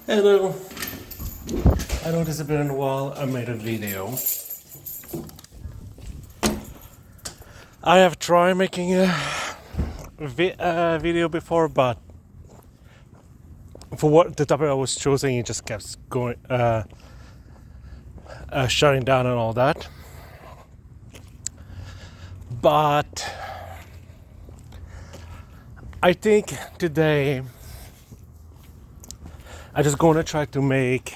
Hello. I know this has been a while. I made a video. I have tried making a video before, but for what the topic I was choosing, it just kept going, shutting down and all that. But I think today I'm just going to try to make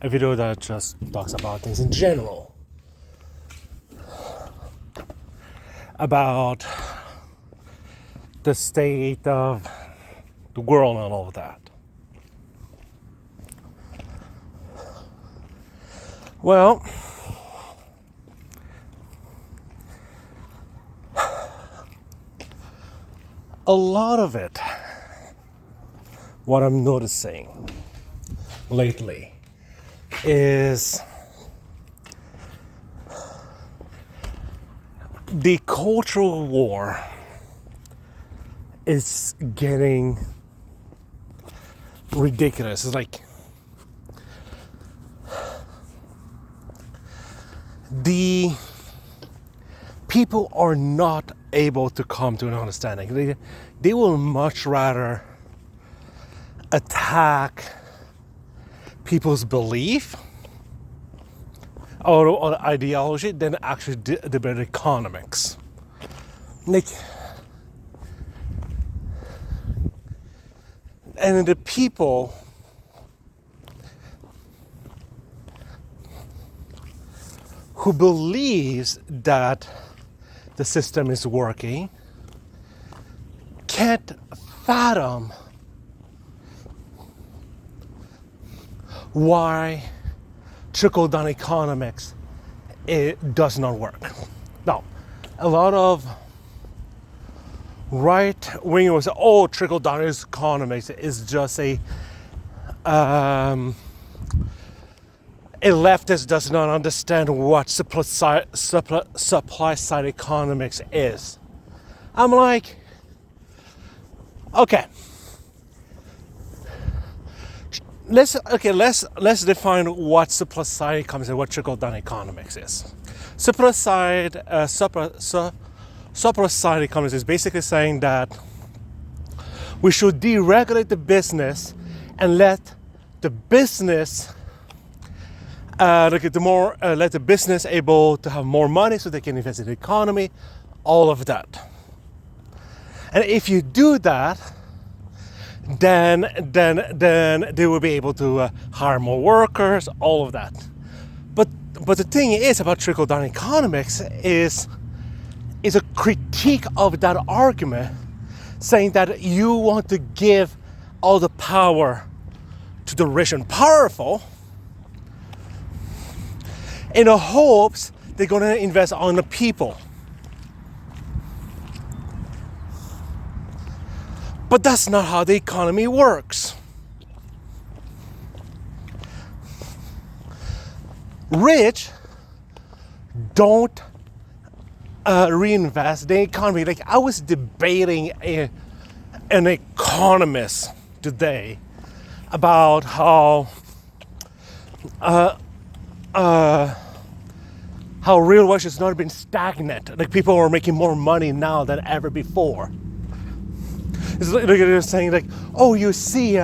a video that just talks about things in general. About the state of the world and all of that. Well, a lot of it, what I'm noticing lately, is the cultural war is getting ridiculous. It's like the people are not able to come to an understanding. They will much rather attack people's belief or ideology than actually debate economics. Like, and the people who believes that the system is working can't fathom why trickle-down economics it does not work. Now, a lot of right-wingers will say, "Oh, trickle-down economics is just a leftist does not understand what supply side economics is." I'm like, okay. Let's define what supply side economics and what trickle down economics is. Supply side economics is basically saying that we should deregulate the business and let the business let the business able to have more money so they can invest in the economy, all of that. And if you do that, then they will be able to hire more workers, all of that. But the thing is about trickle down economics is a critique of that argument, saying that you want to give all the power to the rich and powerful in the hopes they're going to invest on the people. But that's not how the economy works. Rich don't reinvest the economy. Like, I was debating an economist today about how real wealth has not been stagnant. Like, people are making more money now than ever before. It's like they're saying, like, oh, you see,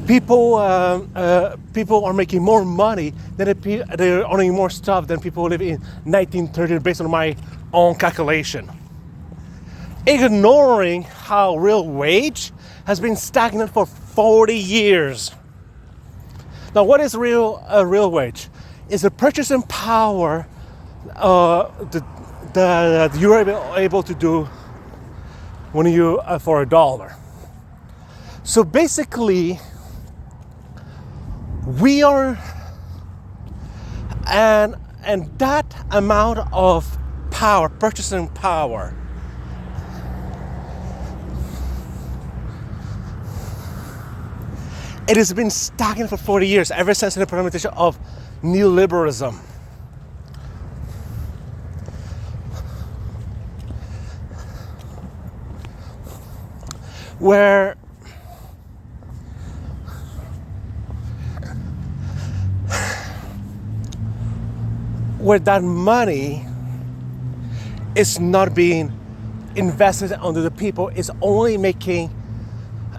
people are making more money than they're owning more stuff than people live in 1930, based on my own calculation, ignoring how real wage has been stagnant for 40 years. Now, what is real wage? Is the purchasing power that you're able to do when you for $1. So basically, we are, and that amount of power, purchasing power, it has been stagnant for 40 years, ever since the implementation of neoliberalism. Where where that money is not being invested onto the people, is only making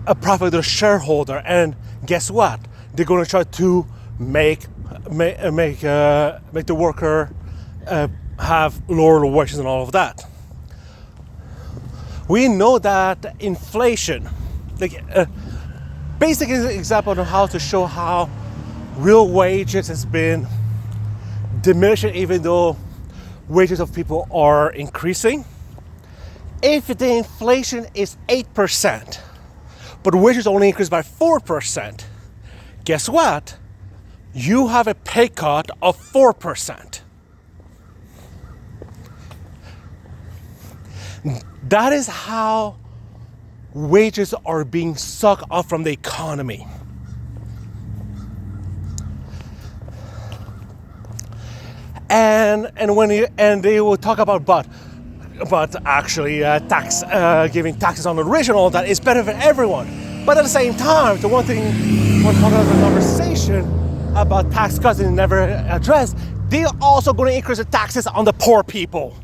a profit to the shareholder. And guess what? They're going to try to make the worker have lower wages and all of that. We know that inflation, basic example of how to show how real wages has been diminishing even though wages of people are increasing. If the inflation is 8%, but wages only increase by 4%, guess what? You have a pay cut of 4%. That is how wages are being sucked off from the economy. And they will talk about but actually giving taxes on the rich and all that is better for everyone. But at the same time, the one part of the conversation about tax cuts they never addressed, they're also going to increase the taxes on the poor people.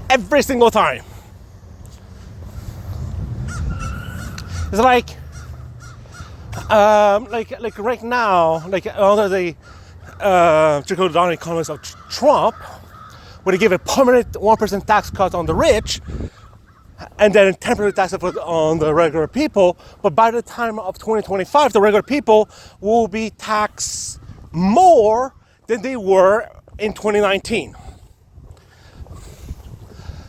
Every single time. It's like right now, under the trickle-down economics of Trump, where they give a permanent 1% tax cut on the rich, and then temporary tax on the regular people. But by the time of 2025, the regular people will be taxed more than they were in 2019.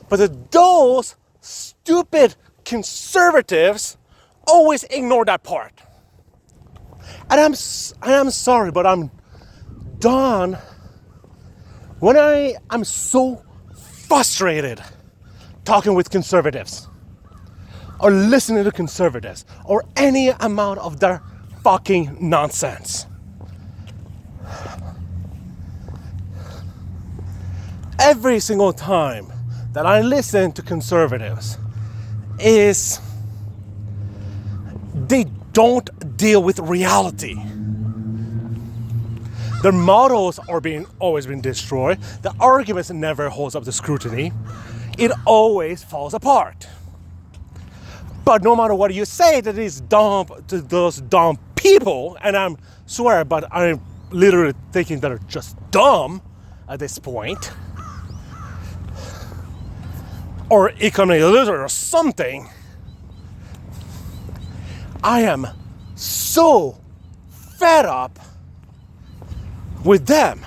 But those stupid conservatives always ignore that part. And I'm sorry, but I'm done. When I'm so frustrated talking with conservatives or listening to conservatives or any amount of their fucking nonsense. Every single time that I listen to conservatives is they don't deal with reality. Their models are always being destroyed. The arguments never holds up to scrutiny. It always falls apart. But no matter what you say to those dumb people, and I'm swear, but I'm literally thinking that they're just dumb at this point, or economically illiterate or something, I am so fed up with them.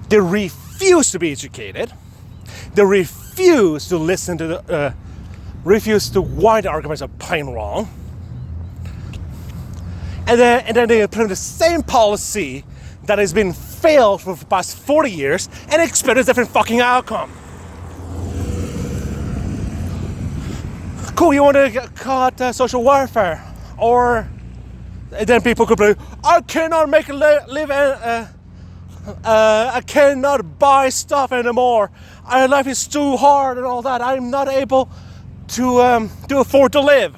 They refuse to be educated. They refuse to listen to refuse to why the arguments are plain wrong. And then they implement the same policy that has been failed for the past 40 years and expect a different fucking outcome. Cool, you want to cut social welfare, or then people could be, I cannot make a live. I cannot buy stuff anymore. Our life is too hard and all that. I'm not able to afford to live.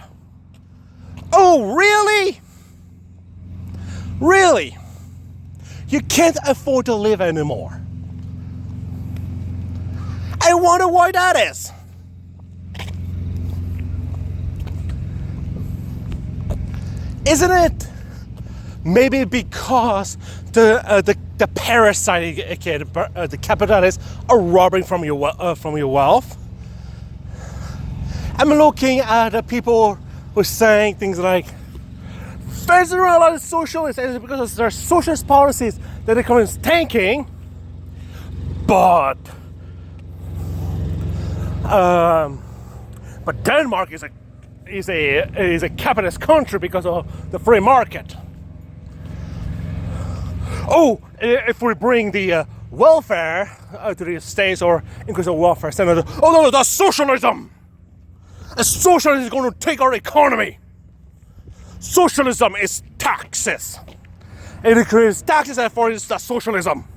Oh, really? Really? You can't afford to live anymore. I wonder why that is. Isn't it maybe because the parasite, the capitalists are robbing from your wealth? I'm looking at the people who are saying things like, there's a lot of socialists, and it's because their socialist policies that the economy is tanking. But Denmark is a capitalist country because of the free market. Oh, if we bring the welfare to the states or increase the welfare standard, oh no, that's socialism. And socialism is going to take our economy. Socialism is taxes. And it creates taxes, therefore it's the socialism.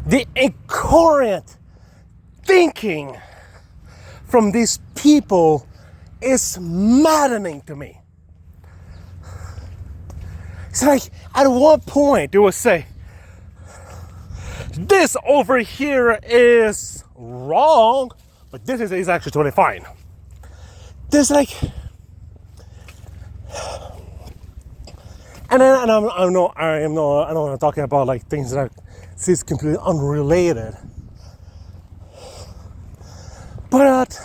The incoherent thinking from these people is maddening to me. It's like at one point they will say, this over here is wrong, but this is actually totally fine. There's like, and then I'm not talking about like things that seems completely unrelated, but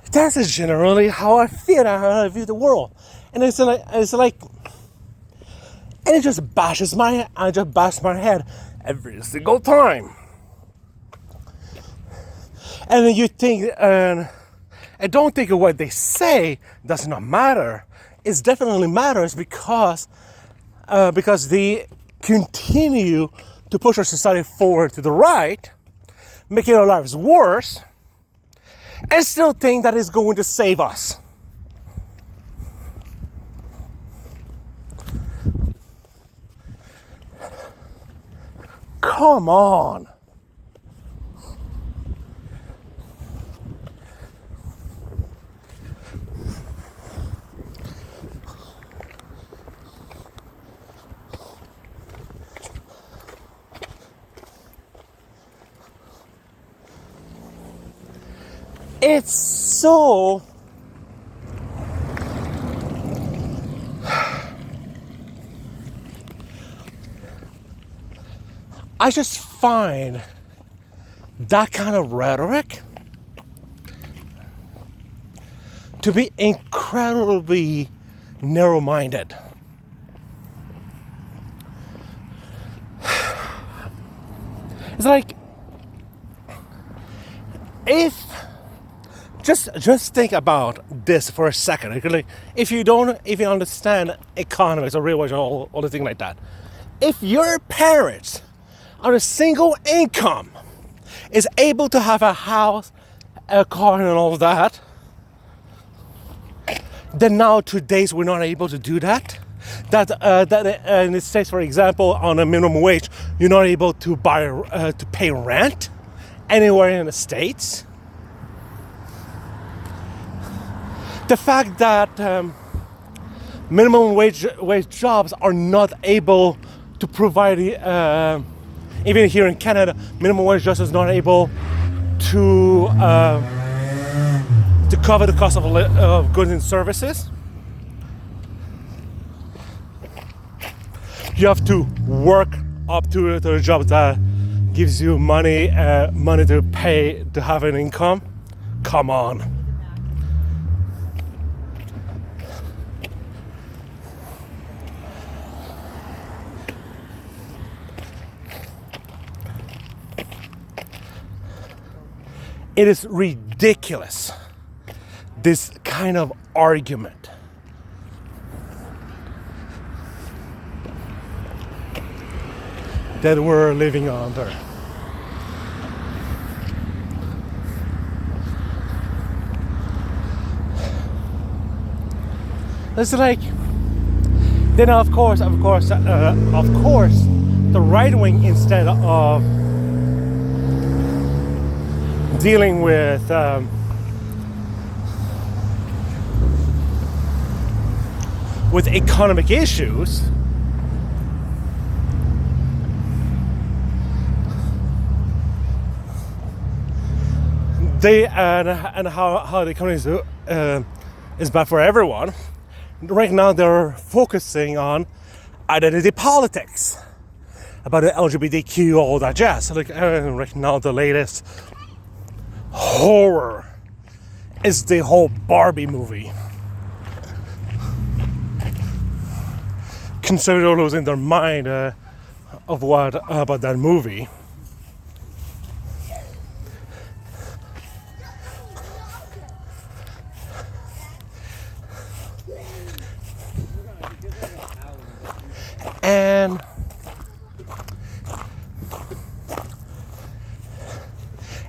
that's generally how I feel and how I view the world, and it's like, and it just bashes my head every single time. And then you think, and don't think of what they say does not matter. It definitely matters because they continue to push our society forward to the right, making our lives worse, and still think that it's going to save us. Come on. It's so I just find that kind of rhetoric to be incredibly narrow-minded. It's like, if just think about this for a second. Like, if you understand economics or real wage or all the things like that, if your parents on a single income is able to have a house, a car, and all that, then now today's we're not able to do that. That in the States, for example, on a minimum wage, you're not able to pay rent anywhere in the States. The fact that minimum wage jobs are not able to provide, even here in Canada, minimum wage just is not able to cover the cost of goods and services. You have to work up to a job that gives you money to pay to have an income. Come on. It is ridiculous, this kind of argument. That we're living under. It's like, then of course, the right wing, instead of dealing with economic issues, they and how the economy is bad for everyone. Right now, they're focusing on identity politics, about the LGBTQ, all that jazz. Like right now, the latest horror is the whole Barbie movie. Conservatives losing their mind of what about that movie.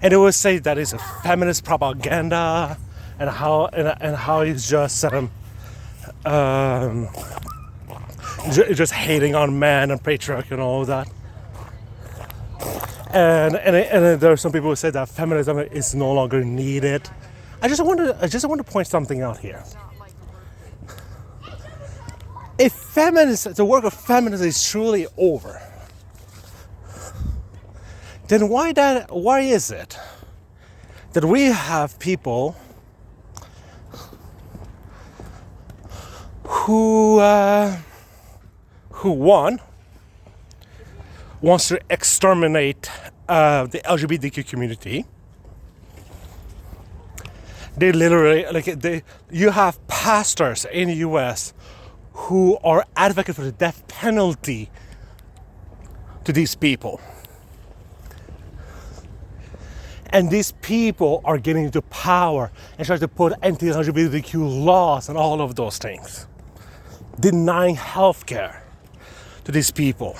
And it would say that it's a feminist propaganda, and how it's just just hating on men and patriarchy and all of that. And there are some people who say that feminism is no longer needed. I just want to point something out here. if the work of feminism is truly over, then why is it that we have people who wants to exterminate the LGBTQ community? They literally, you have pastors in the US who are advocating for the death penalty to these people. And these people are getting into power and trying to put anti-LGBTQ laws and all of those things, denying healthcare to these people.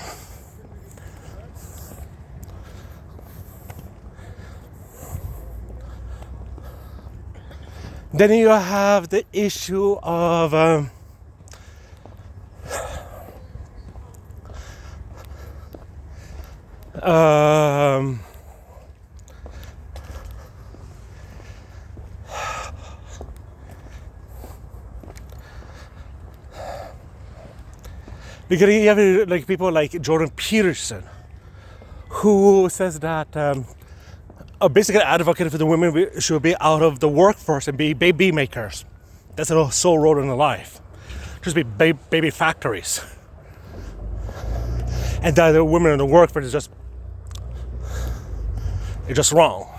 Then you have the issue of because you have like people like Jordan Peterson, who says that basically advocating for the women should be out of the workforce and be baby makers. That's their sole role in their life. Just be baby factories. And that the women in the workforce is just wrong.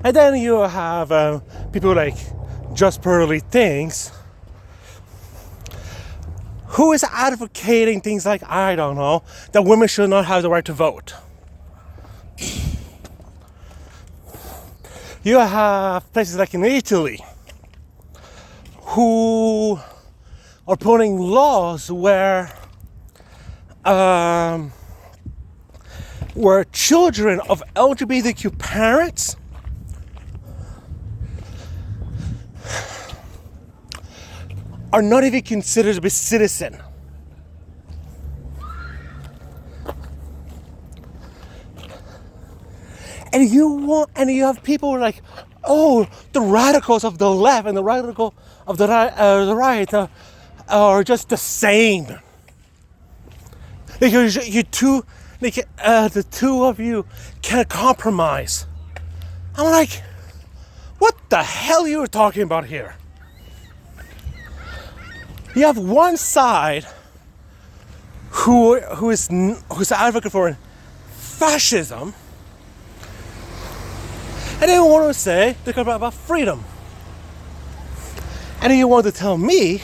And then you have people like Just Pearly Things, who is advocating things like, I don't know, that women should not have the right to vote. You have places like in Italy who are putting laws where children of LGBTQ parents are not even considered to be citizen. And you have people like, oh, the radicals of the left and the radical of the right are just the same. Because the two of you can't compromise. I'm like, what the hell are you talking about here? You have one side who's advocate for fascism, and they want to say they're about freedom. And then you want to tell me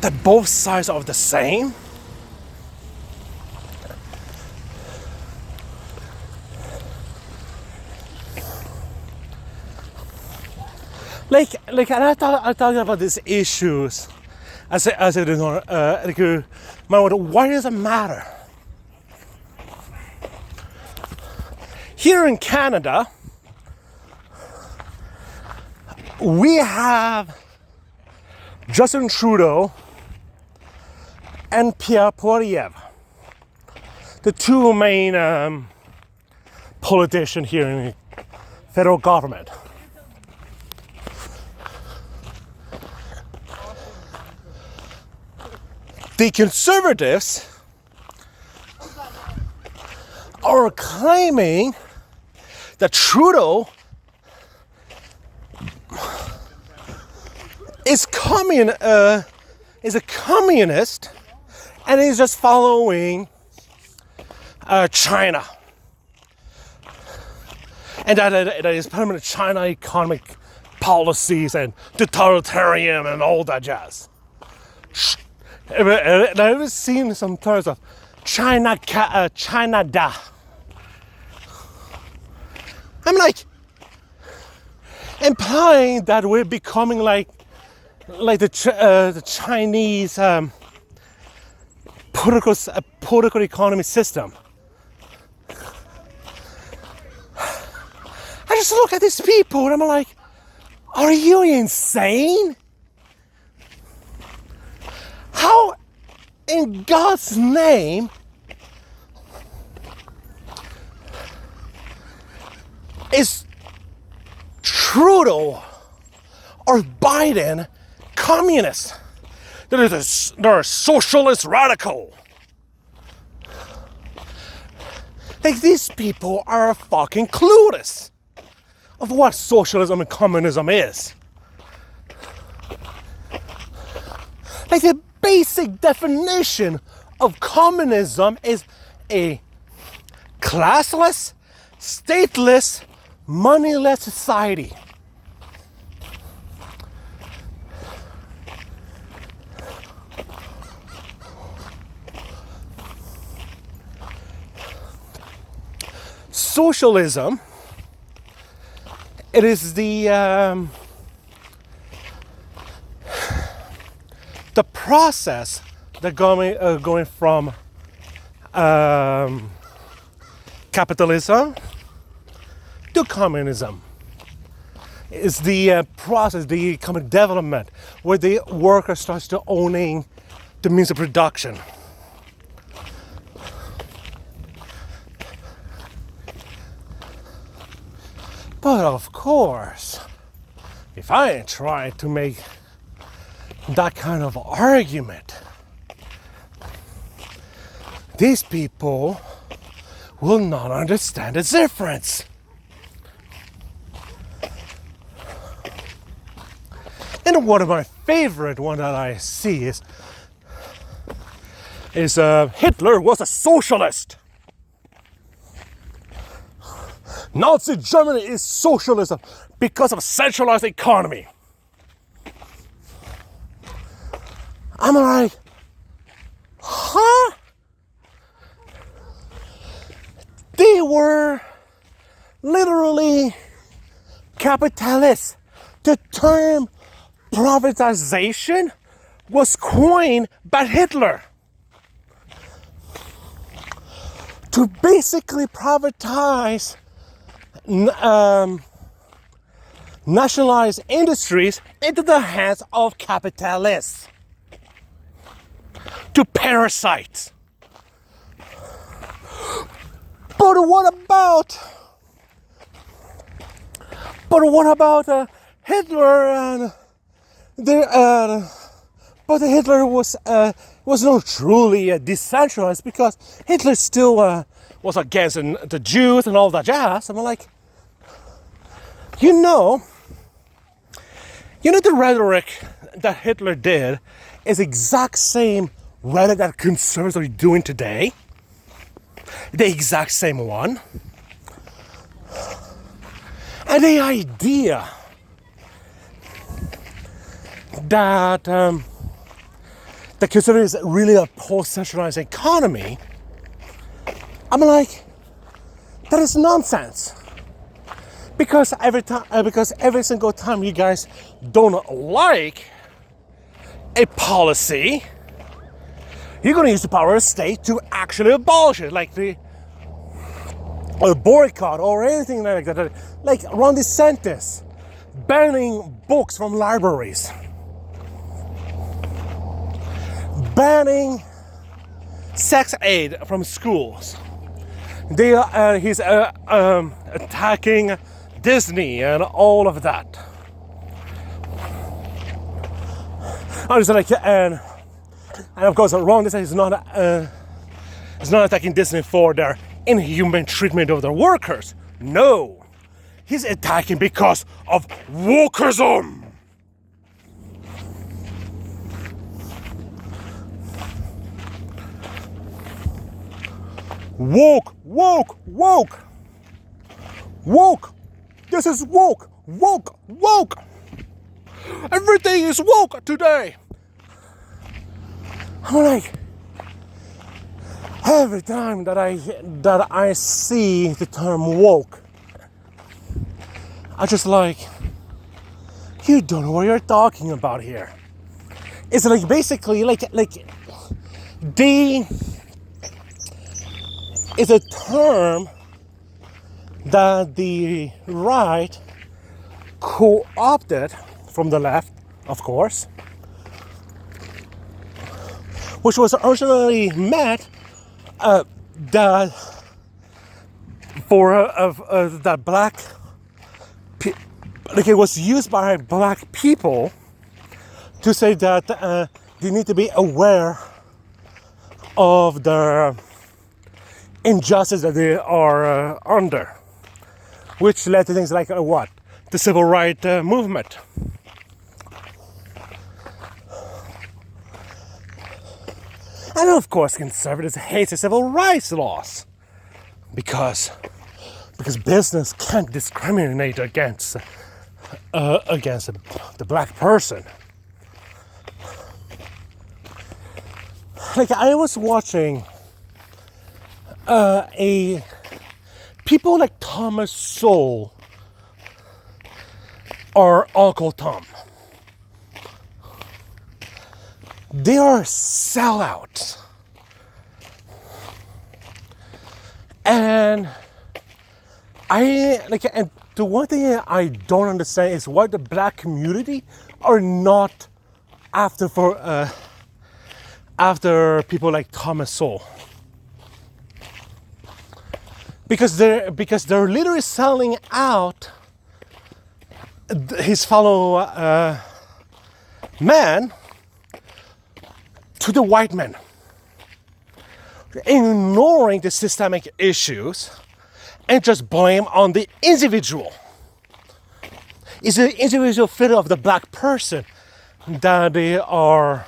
that both sides are the same? And I thought about these issues. I said, why does it matter? Here in Canada, we have Justin Trudeau and Pierre Poilievre, the two main politicians here in the federal government. The Conservatives are claiming that Trudeau is a communist and he's just following China, and that is permanent China economic policies and totalitarian and all that jazz. And I've seen some terms of China da. I'm like, implying that we're becoming like the Chinese political economy system. I just look at these people and I'm like, are you insane? How in God's name is Trudeau or Biden communist? they're a socialist radical. Like, these people are fucking clueless of what socialism and communism is. Like, the basic definition of communism is a classless, stateless, moneyless society. Socialism, it is the process that going from capitalism to communism. It's the process, the economic development, where the worker starts to owning the means of production. But of course, if I try to make that kind of argument, these people will not understand the difference. And one of my favorite one that I see is Hitler was a socialist. Nazi Germany is socialism because of a centralized economy. I'm like, huh? They were literally capitalists. The term privatization was coined by Hitler to basically privatize nationalized industries into the hands of capitalists, to parasites. But what about Hitler and but Hitler was not truly decentralized, because Hitler still was against the Jews and all that jazz. I'm like, you know, the rhetoric that Hitler did is exact same rhetoric that conservatives are doing today. The exact same one. And the idea that the conservatives really oppose centralized economy, I'm like, that is nonsense. Because every single time you guys don't like a policy, you're going to use the power of the state to actually abolish it, like or boycott or anything like that. Like Ron DeSantis banning books from libraries, banning sex ed from schools. He's attacking Disney and all of that. I was like, and of course, Ron DeSantis is not attacking Disney for their inhuman treatment of their workers. No, he's attacking because of wokeism. Woke. This is woke. Everything is woke today. I'm like, every time that I see the term woke, I just like, you don't know what you're talking about here. It's like basically like is a term that the right co-opted from the left, of course, which was originally meant that black, like it was used by black people to say that the you need to be aware of the injustice that they are under, which led to things like what? The civil rights movement. And of course, conservatives hate the civil rights laws because business can't discriminate against the black person. Like I was watching people like Thomas Sowell or Uncle Tom. They are sellouts. And and the one thing I don't understand is why the black community are not after people like Thomas Sowell. Because they're literally selling out his fellow man to the white man, ignoring the systemic issues and just blame on the individual. It's the individual failure of the black person that they are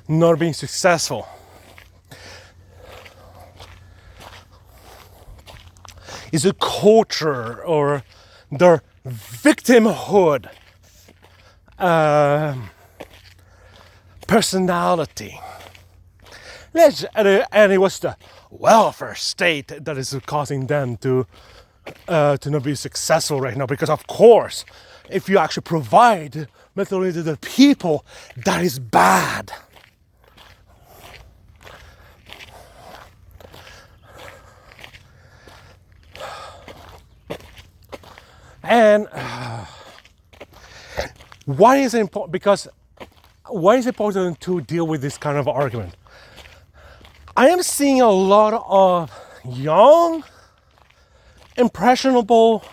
not being successful. It's a culture or their victimhood personality. And it was the welfare state that is causing them to not be successful right now. Because of course, if you actually provide mental needs to the people, that is bad. And why is it important? Because why is it important to deal with this kind of argument? I am seeing a lot of young, impressionable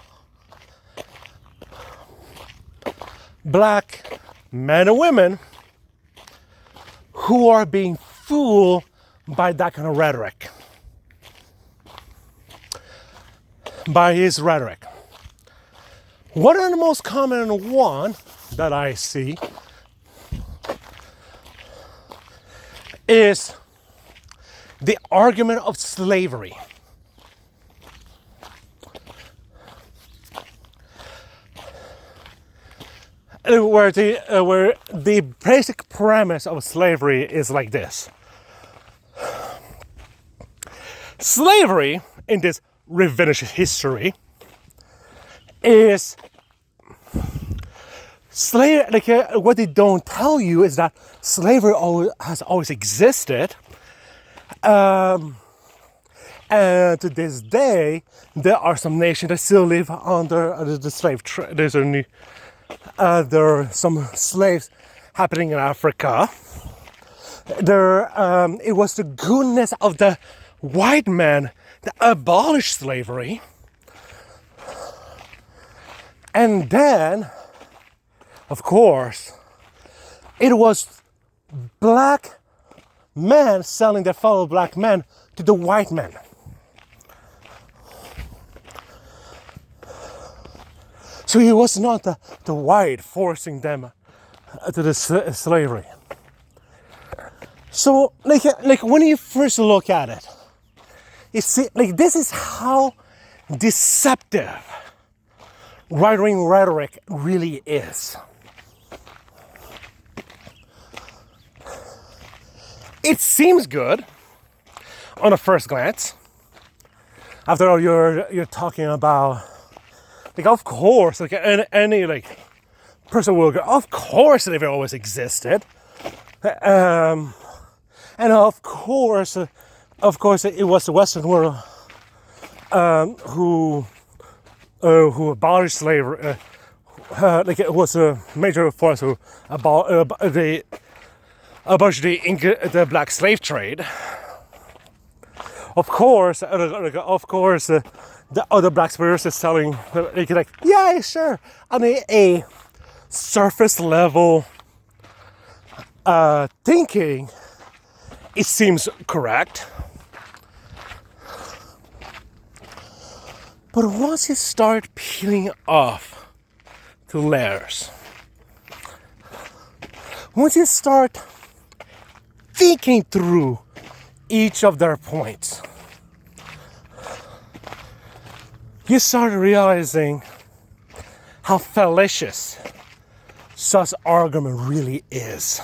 black men and women who are being fooled by that kind of rhetoric. By his rhetoric. One of the most common one that I see is the argument of slavery. Where the basic premise of slavery is like this. Slavery, in this revisionist history, is what they don't tell you is that slavery has always existed, and to this day there are some nations that still live under the slave trade. There are some slaves happening in Africa. It was the goodness of the white man that abolished slavery. And then, of course, it was black men selling their fellow black men to the white men. So it was not the white forcing them to the slavery. So, like when you first look at it, you see, like this is how deceptive right-wing rhetoric really is. It seems good on a first glance. After all, you're talking about, like, of course, like any like person will go, of course they've always existed, and of course it was the Western world who abolished slavery. Like it was a major force who abolished the black slave trade. Of course, the other black spirits is selling, like, yeah, sure, on a surface level thinking, it seems correct. But once you start peeling off the layers, once you start thinking through each of their points, you start realizing how fallacious such argument really is.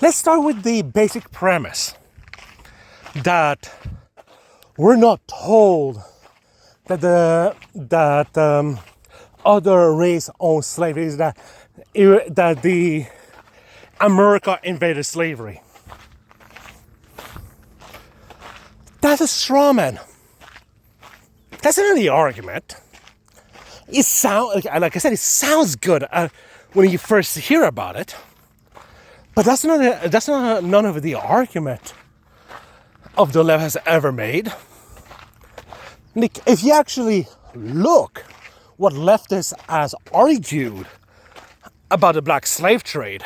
Let's start with the basic premise that we're not told that other race owned slavery, that the America invaded slavery. That's a straw man. That's not the argument. It sounds, like I said, it sounds good when you first hear about it, but that's not none of the argument of the left has ever made. Like, if you actually look what leftists has argued about the black slave trade,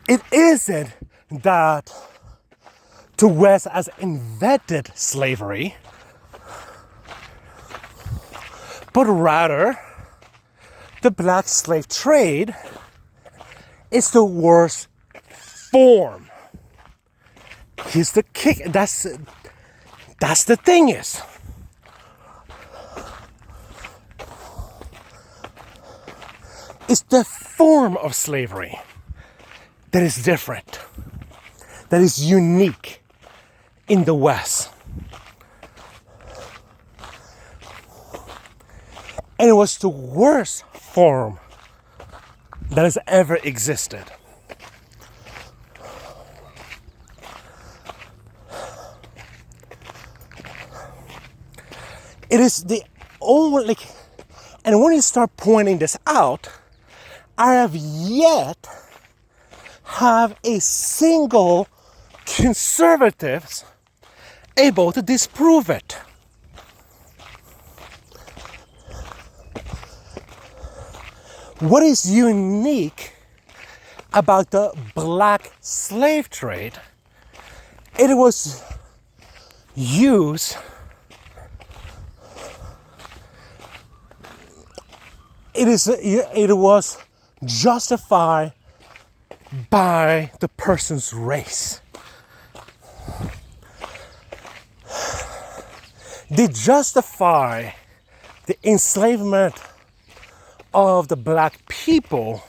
it isn't that the West has invented slavery, but rather the black slave trade is the worst form. Here's the kick. That's the thing is, it's the form of slavery that is different, that is unique in the West. And it was the worst form that has ever existed. It is the only, and when you start pointing this out, I have yet have a single conservatives able to disprove it. What is unique about the black slave trade? It was used, it was justified by the person's race. They justify the enslavement of the black people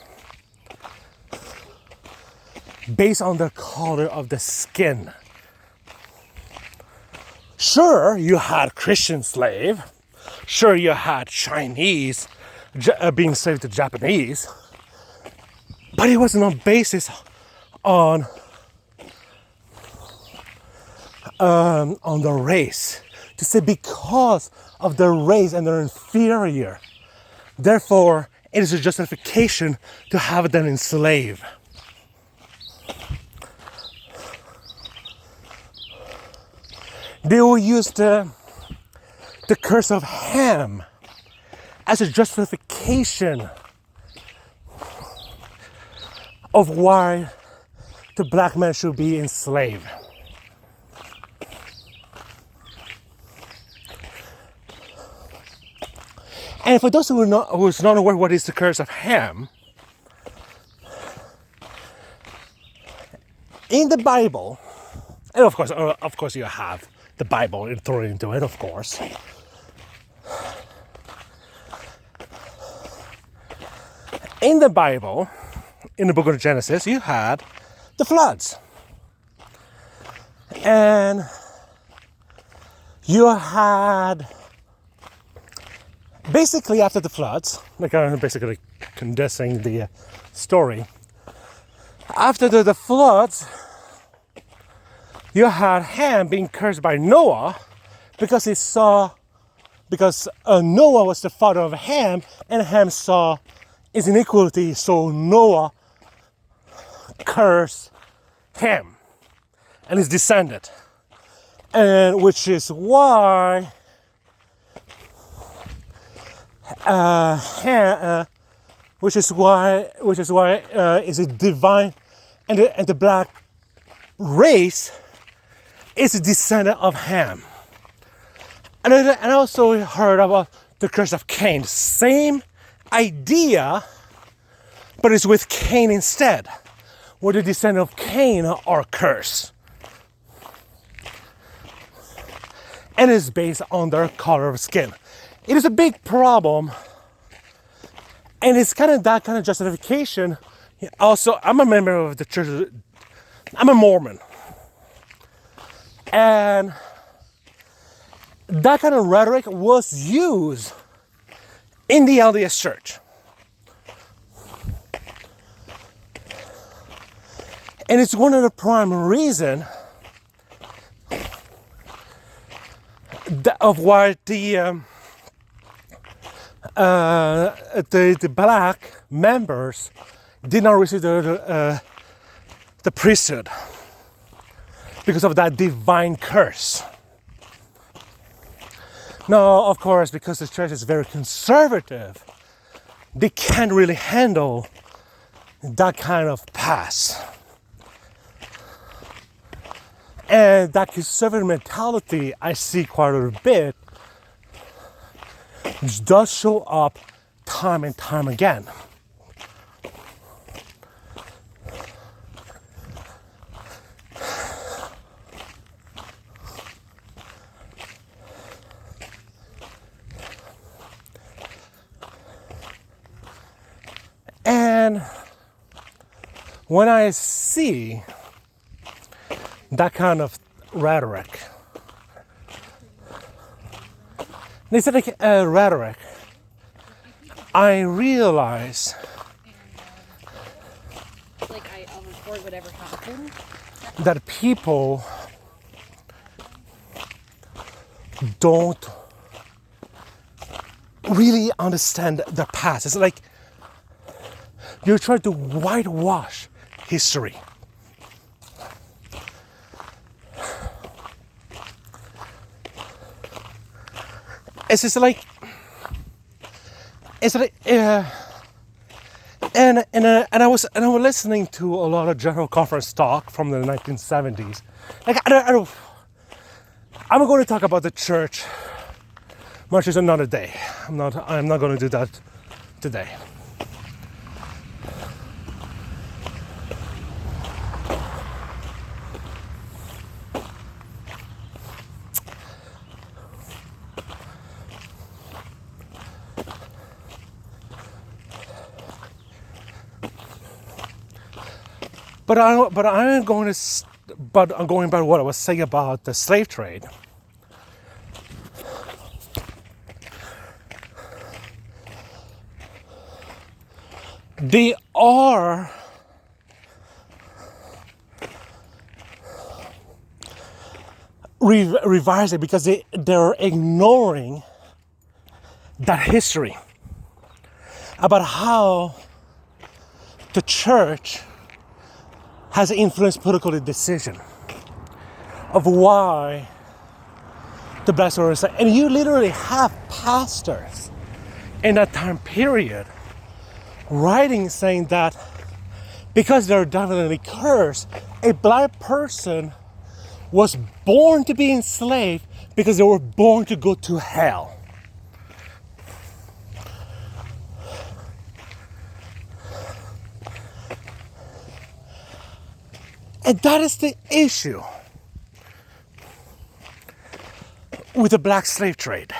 based on the color of the skin. Sure, you had Christian slave. Sure, you had Chinese being enslaved to Japanese. But it wasn't on basis on the race. To say because of their race and they're inferior, therefore it is a justification to have them enslaved. They will use the curse of Ham as a justification of why the black man should be enslaved. And for those who's not aware what is the curse of Ham, in the Bible, and of course you have the Bible thrown into it, of course. In the Bible, in the book of Genesis, you had the floods. And you had, basically after the floods, like I'm basically condensing the story. After the floods, you had Ham being cursed by Noah because Noah was the father of Ham, and Ham saw his iniquity, so Noah cursed Ham and his descendant. and which is why is a divine, and the black race is a descendant of Ham. And I also heard about the curse of Cain. Same idea, but it's with Cain instead, where the descendant of Cain are cursed. And it's based on their color of skin. It is a big problem, and it's kind of that kind of justification. Also, I'm a member of the church. I'm a Mormon. And that kind of rhetoric was used in the LDS church. And it's one of the prime reasons of why the black members did not receive the priesthood because of that divine curse. Now, of course, because the church is very conservative, they can't really handle that kind of pass. And that conservative mentality I see quite a bit, which does show up time and time again. And when I see that kind of rhetoric, it's like rhetoric, I realize I'll report whatever happened. That people don't really understand the past. It's like you're trying to whitewash history. It's just like, and I was listening to a lot of general conference talk from the 1970s. Like I'm going to talk about the church much as another day. I'm not going to do that today. But I'm going by what I was saying about the slave trade. They are revising because they're ignoring that history about how the church has influenced political decision of why the blacks were enslaved. And you literally have pastors in that time period writing saying that because they're definitely cursed, a black person was born to be enslaved because they were born to go to hell. And that is the issue with the black slave trade.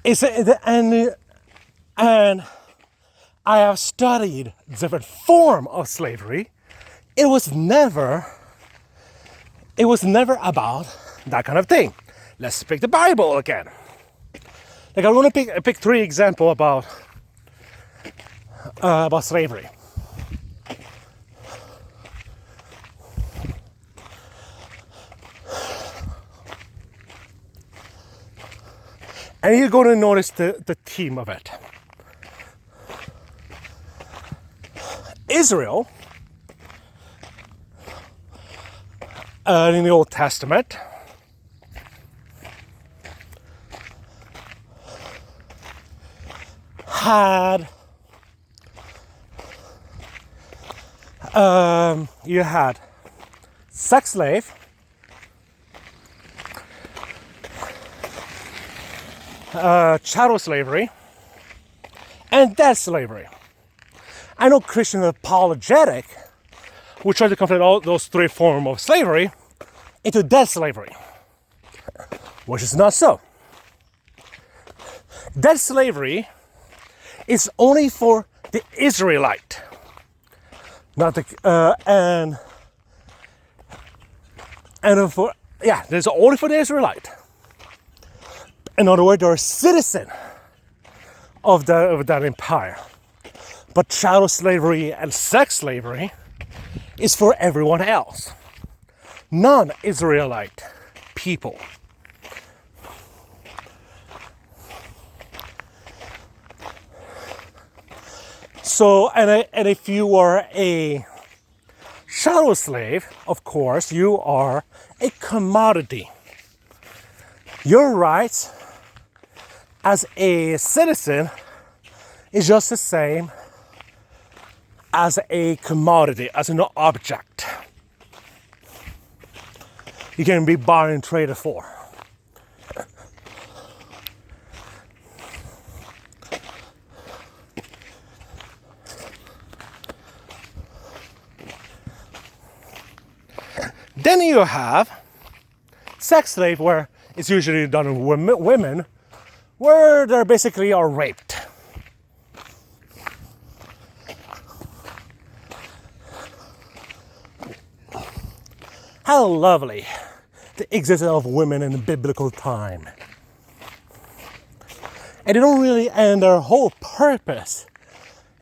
And I have studied different form of slavery. It was never about that kind of thing. Let's pick the Bible again. Like I want to pick 3 examples about slavery. And you're going to notice the theme of it. Israel in the Old Testament. You had sex slave, chattel slavery, and debt slavery. I know Christian apologetic would try to conflate all those three forms of slavery into debt slavery, which is not so. Debt slavery is only for the Israelite, not the there's only for the Israelite. In other words, they're a citizen of that empire. But chattel slavery and sex slavery is for everyone else, non-Israelite people. So, and if you were a chattel slave, of course, you are a commodity. Your rights as a citizen is just the same as a commodity, as an object. You can be bought and traded for. Then you have sex slave, where it's usually done with women, where they basically are raped. How lovely the existence of women in the biblical time. And they don't really, and their whole purpose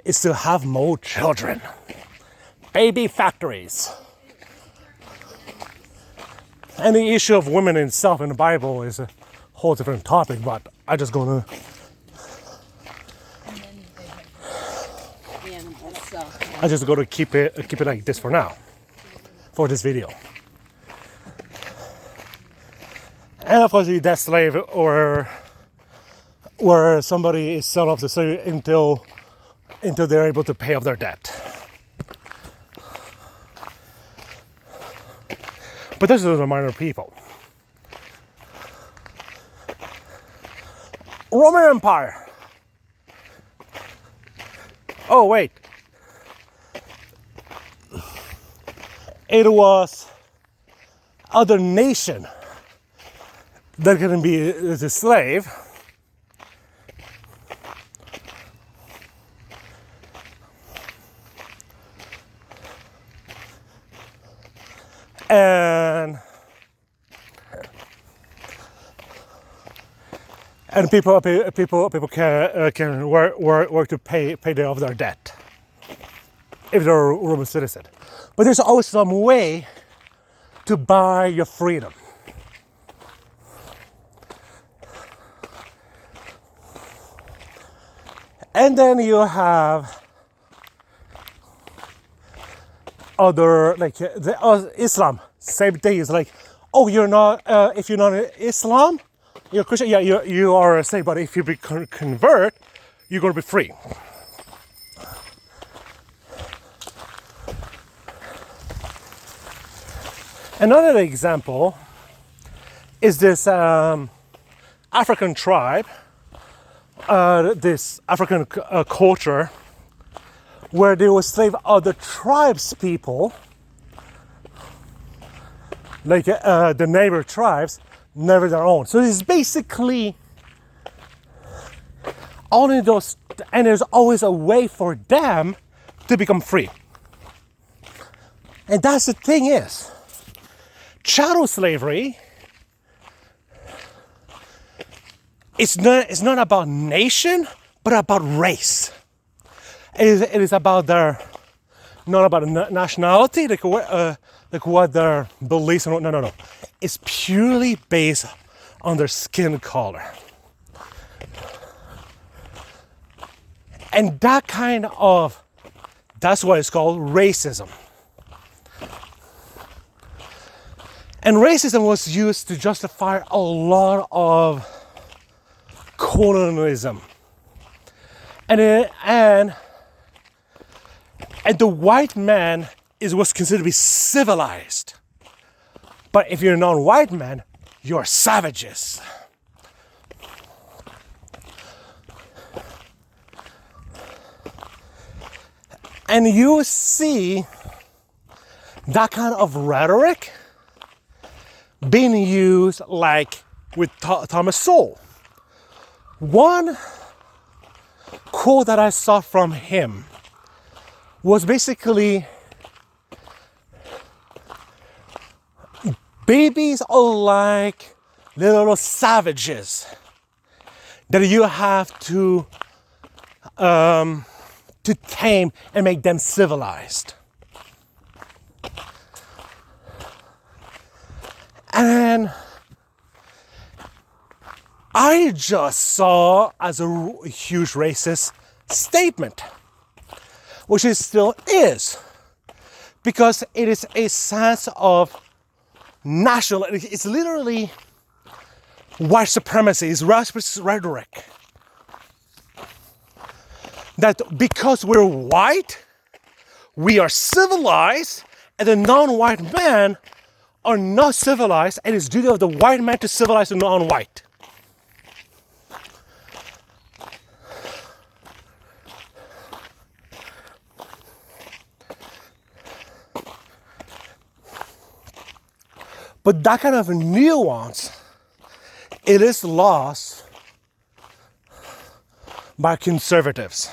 is to have more children. Baby factories. And the issue of women itself in the Bible is a whole different topic, but I'm just gonna. I just gotta keep it like this for now, for this video. And of course, the debt slave, or where somebody is sold off the slave until they're able to pay off their debt. But this is a minor people. Roman Empire. Oh wait. It was other nation that can be the slave. And people can work to pay off their debt if they're a Roman citizen. But there's always some way to buy your freedom. And then you have other, like Islam. Same thing. Is like, oh, you're not. If you're not Islam, you're Christian. Yeah, you are a slave. But if you convert, you're gonna be free. Another example is this African tribe, this African culture, where they would slave other tribes people, like the neighbor tribes, never their own. So it's basically only those, and there's always a way for them to become free. And that's the thing is, chattel slavery, it's not about nation, but about race. It is about their, not about nationality, like what their beliefs are. No. It's purely based on their skin color. And that's why it's called racism. And racism was used to justify a lot of colonialism. And the white man was considered to be civilized. But if you're a non-white man, you're savages. And you see that kind of rhetoric being used like with Thomas Sowell. One quote that I saw from him was basically, babies are like little savages that you have to tame and make them civilized. And I just saw as a huge racist statement, which it still is, because it is a sense of national, it's literally white supremacy, it's racist rhetoric. That because we're white, we are civilized, and the non-white men are not civilized, and it's duty of the white man to civilize the non-white. But that kind of nuance, it is lost by conservatives.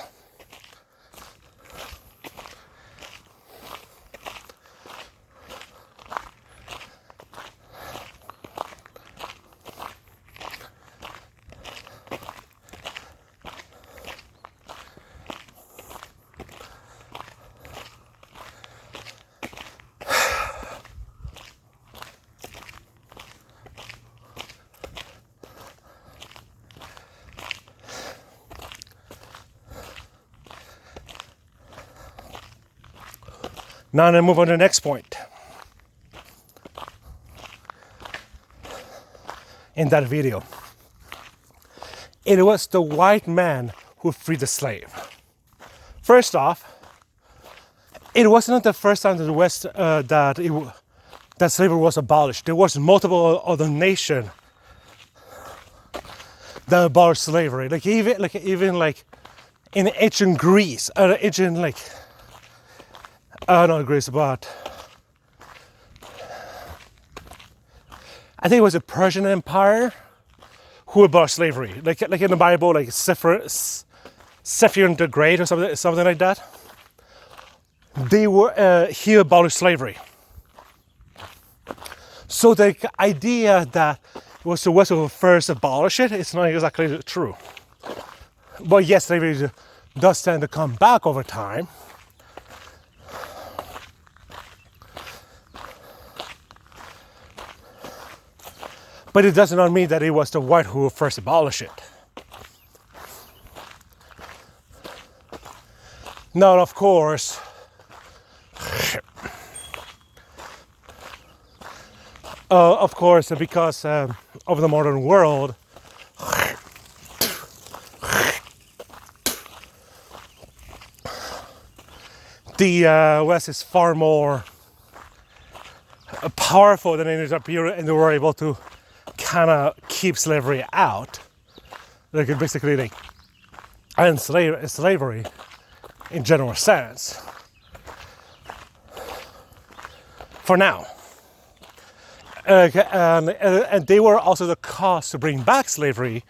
Now I'm going to move on to the next point. In that video, it was the white man who freed the slave. First off, it wasn't the first time in the West that slavery was abolished. There was multiple other nations that abolished slavery. Even in ancient Greece, not Greece, but I think it was the Persian Empire who abolished slavery. Like in the Bible, like Sephiron the Great or something like that. He abolished slavery. So the idea that it was the West who first abolished it, it's not exactly true. But yes, slavery does tend to come back over time. But it does not mean that it was the white who first abolished it. Now, of course, because of the modern world, the West is far more powerful than any other period, and they were able to kind of keep slavery out. They could basically end slavery in general sense for now. And they were also the cause to bring back slavery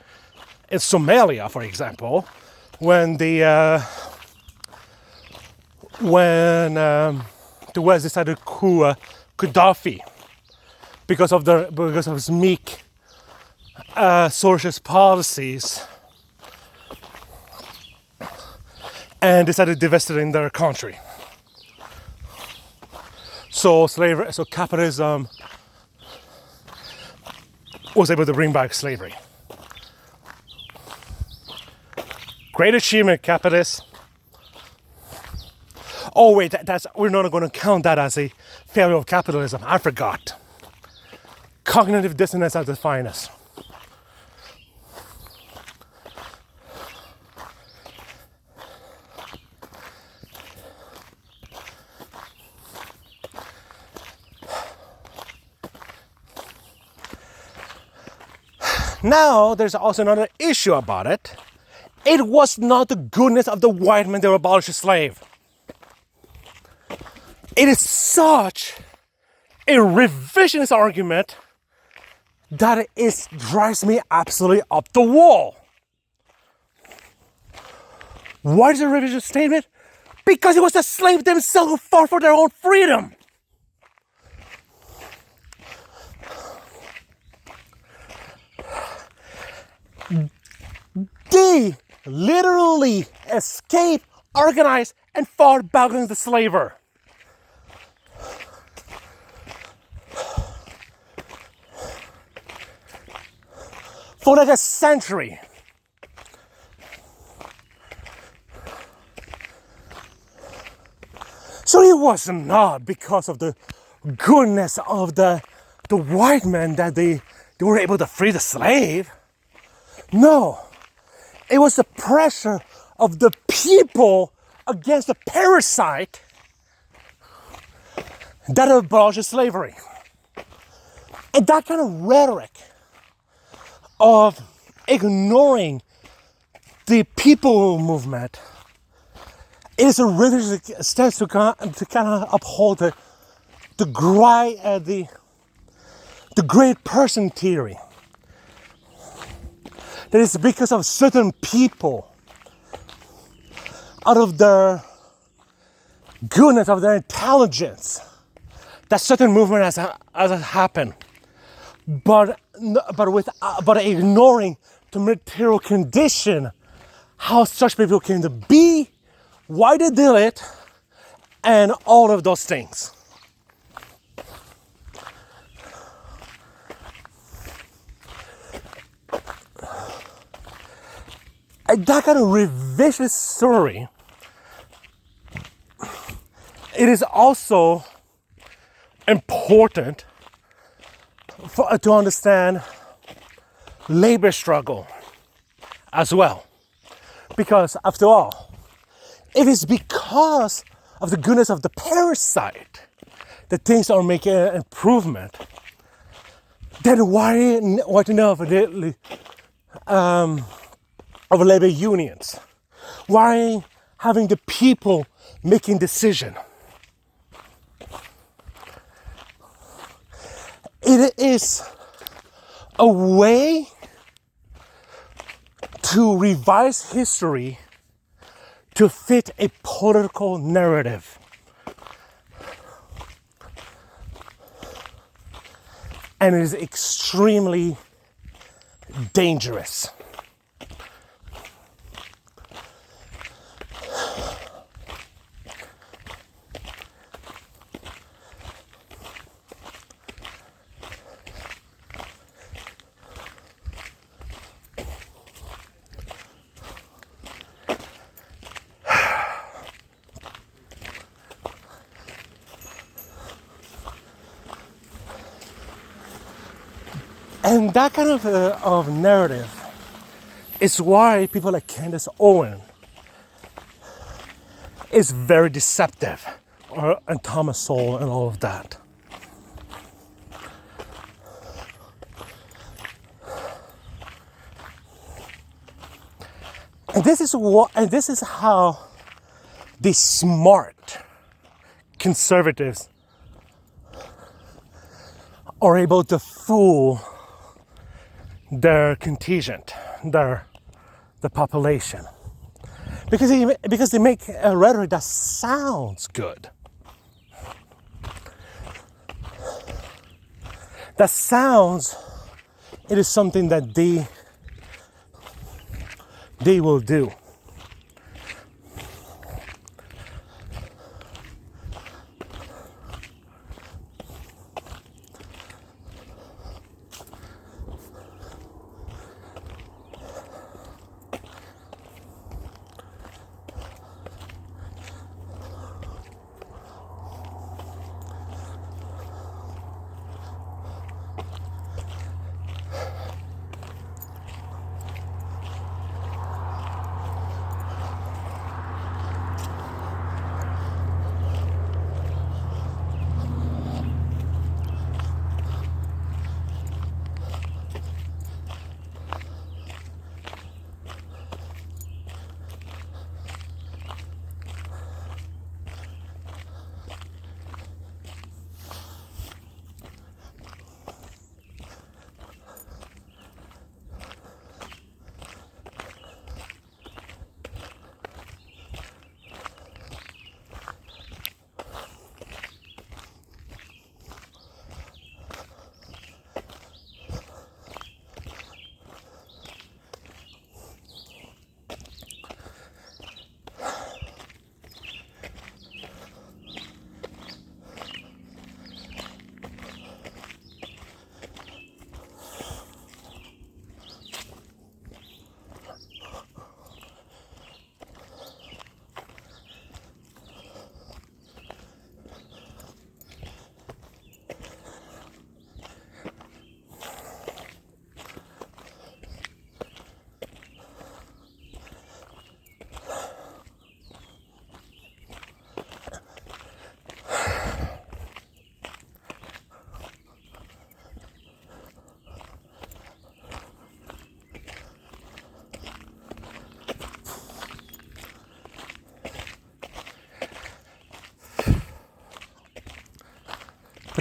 in Somalia, for example, when the West decided to coup Gaddafi because of his meek socialist policies, and decided to divest it in their country. So capitalism was able to bring back slavery. Great achievement, capitalists. Oh wait, we're not going to count that as a failure of capitalism. I forgot. cognitive dissonance at the finest. Now, there's also another issue about it. It was not the goodness of the white men that abolished the slave. It is such a revisionist argument that it drives me absolutely up the wall. Why is it a revisionist statement? Because it was the slaves themselves who fought for their own freedom. They literally escaped, organized, and fought back against the slaver. For like a century. So it was not because of the goodness of the white men that they were able to free the slave. No, it was the pressure of the people against the parasite that abolished slavery. And that kind of rhetoric of ignoring the people movement is a really step to kind of uphold the great person theory. That is because of certain people, out of their goodness, of their intelligence, that certain movement has happened. But ignoring the material condition, how such people came to be, why they did it, and all of those things. And that kind of revisionist story, it is also important to understand labor struggle as well. Because after all, if it's because of the goodness of the parasite that things are making an improvement, then why to know of labor unions? Why having the people making decision? It is a way to revise history to fit a political narrative. And it is extremely dangerous. And that kind of narrative is why people like Candace Owen is very deceptive, and Thomas Sowell and all of that. And this is how the smart conservatives are able to fool their contingent, the population, because they make a rhetoric that sounds good, that sounds it is something that they will do.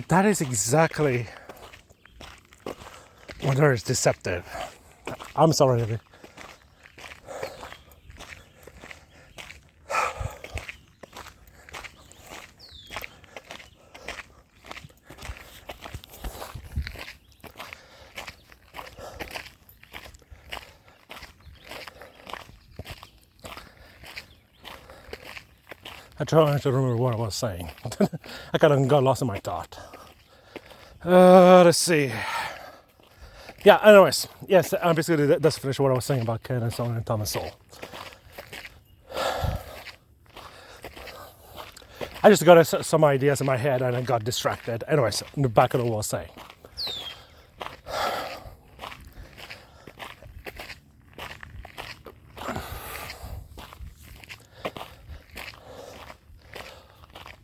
that is exactly what is deceptive. I'm sorry. I try to remember what I was saying. I got lost in my thought. Let's see. Yeah, anyways. Yes, basically that's finished what I was saying about Ken and Son and Thomas Sowell. I just got some ideas in my head and I got distracted. Anyways, back to what I was saying.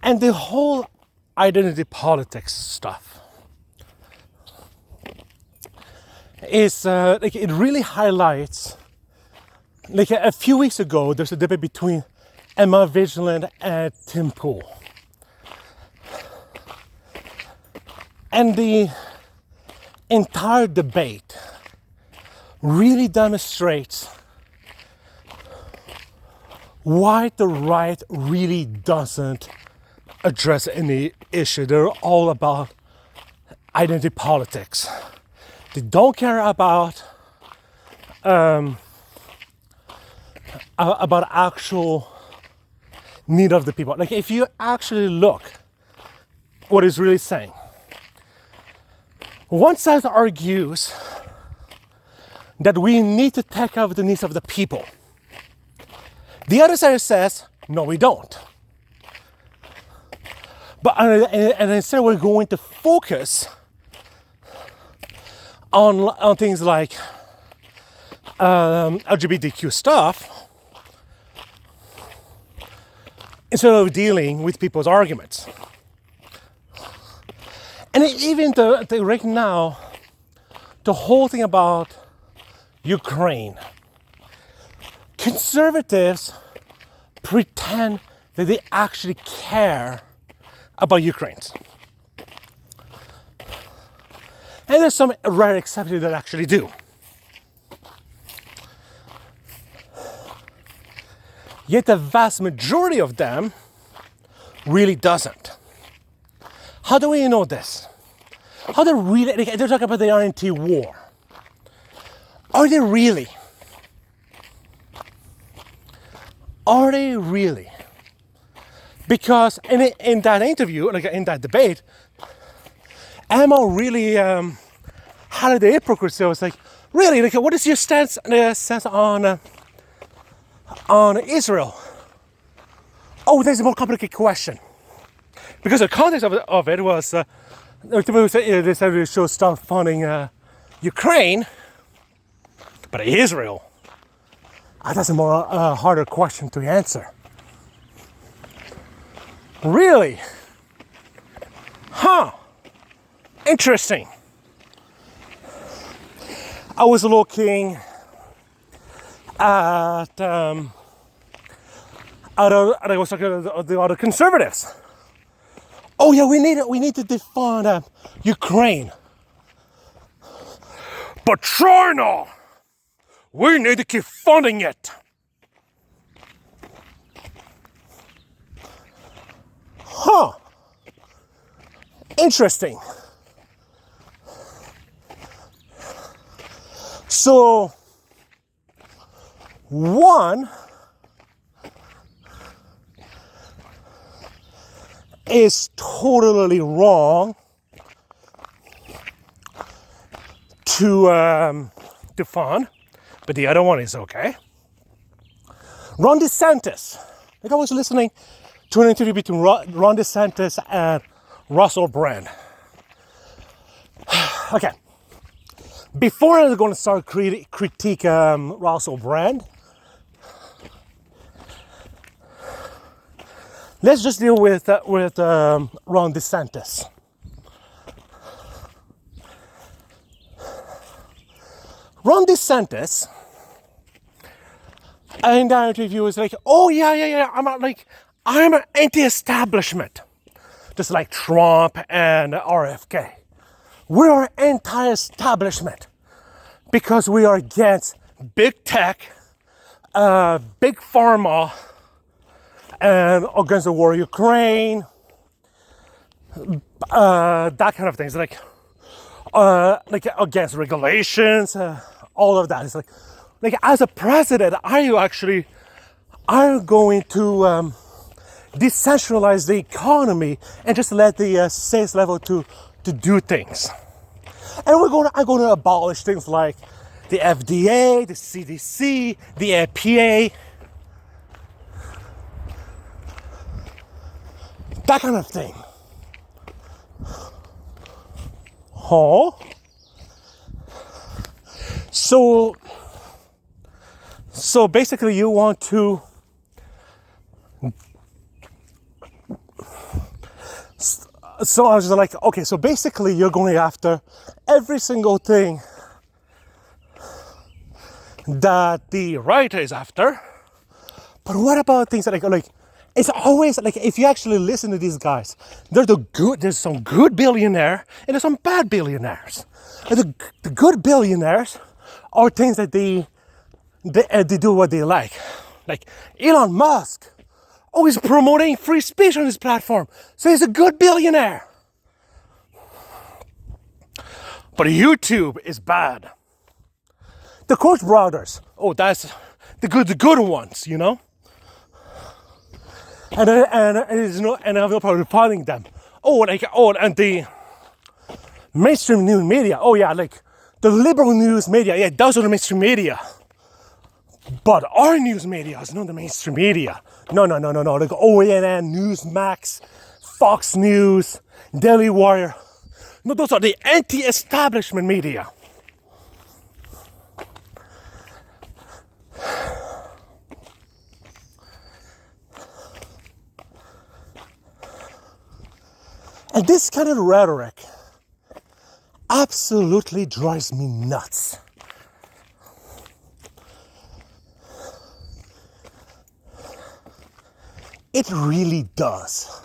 And the whole identity politics stuff is like it really highlights. Like a few weeks ago, there's a debate between Emma Vigilant and Tim Pool, and the entire debate really demonstrates why the right really doesn't address any issue. They're all about identity politics. They don't care about actual need of the people. Like if you actually look what it's really saying, one side argues that we need to take care of the needs of the people. The other side says, no, we don't. But and instead we're going to focus on things like LGBTQ stuff instead of dealing with people's arguments. And even right now, the whole thing about Ukraine, conservatives pretend that they actually care about Ukrainians. And there's some rare exceptions that actually do. Yet the vast majority of them really doesn't. How do we know this? How they really, they're talking about the anti-war. Are they really? Are they really? Because in that interview, like in that debate, Emma really had the hypocrisy. I was like, really? Like, what is your stance on Israel? Oh, there's a more complicated question. Because the context of it was, they said we should start funding Ukraine, but Israel. That's a more harder question to answer. Really? Huh. Interesting. I was looking at I was talking to the other conservatives. Oh yeah, we need to defund Ukraine. But China, we need to keep funding it. Huh. Interesting. So, one is totally wrong to fund, but the other one is okay. Ron DeSantis. Like I was listening to an interview between Ron DeSantis and Russell Brand. Okay. Before I'm going to start critique Russell Brand, let's just deal with Ron DeSantis. Ron DeSantis, in that interview, was like, "Oh yeah, I'm an anti-establishment. just like Trump and RFK. We are anti-establishment because we are against big tech, big pharma, and against the war in Ukraine, that kind of things, like against regulations, all of that. It's like as a president, are you going to decentralize the economy and just let the sales level to do things? And I'm going to abolish things like the FDA, the CDC, the EPA, that kind of thing. Huh? So basically you want to so I was just like, okay, so basically you're going after every single thing that the right is after. But what about things that like it's always like, if you actually listen to these guys, there's some good billionaires and there's some bad billionaires. And the good billionaires are things that they do what they like Elon Musk. Oh, he's promoting free speech on his platform, so he's a good billionaire. But YouTube is bad. The Koch brothers, oh, that's the good ones, you know. And I'm probably finding them. And the mainstream news media. Oh yeah, like the liberal news media. Yeah, those are the mainstream media. But our news media is not the mainstream media. No. Like OANN, Newsmax, Fox News, Daily Wire. No, those are the anti-establishment media. And this kind of rhetoric absolutely drives me nuts. It really does.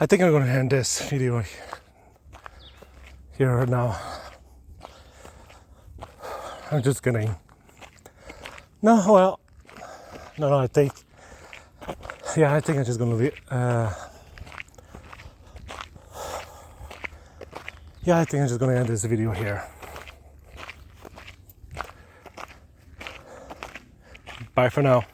I think I'm gonna end this video here now. I'm just gonna. No, well, no. I think I'm just gonna leave. Yeah, I think I'm just gonna end this video here. Bye for now.